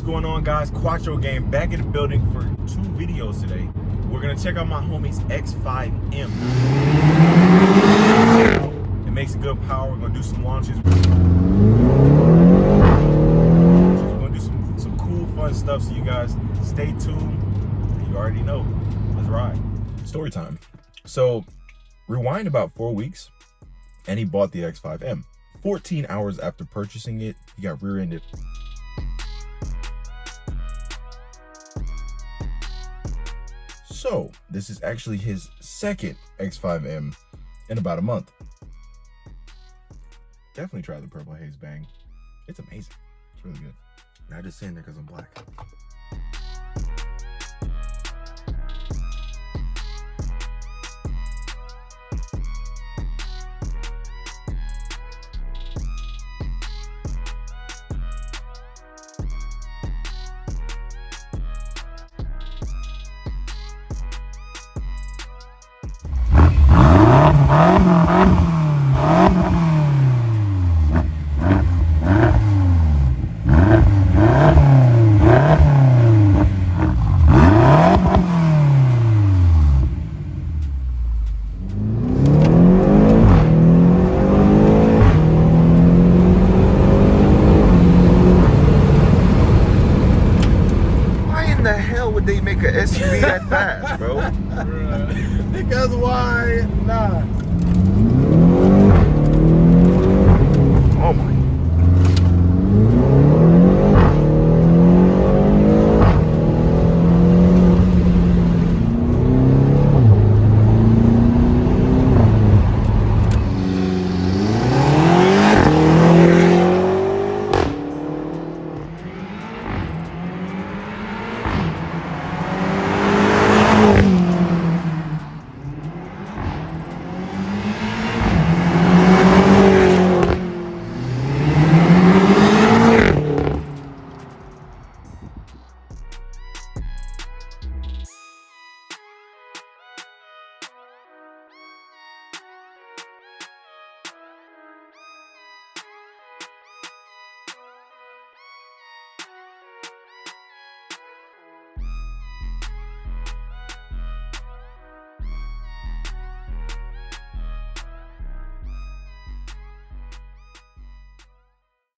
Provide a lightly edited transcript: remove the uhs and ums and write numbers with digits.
going on, guys? Quattro Game back in the building for 2 videos today. We're gonna check out my homie's X5M. It makes good power. We're gonna do some launches. We're gonna do some cool, fun stuff. So you guys stay tuned. You already know. Let's ride. Story time. So rewind about 4 weeks, and he bought the X5M. 14 hours after purchasing it, he got rear-ended. So this is actually his second X5M in about a month. Definitely try the Purple Haze Bang. It's amazing. It's really good. Not just saying that because I'm black. Would they make an SUV that fast, bro? Because why not?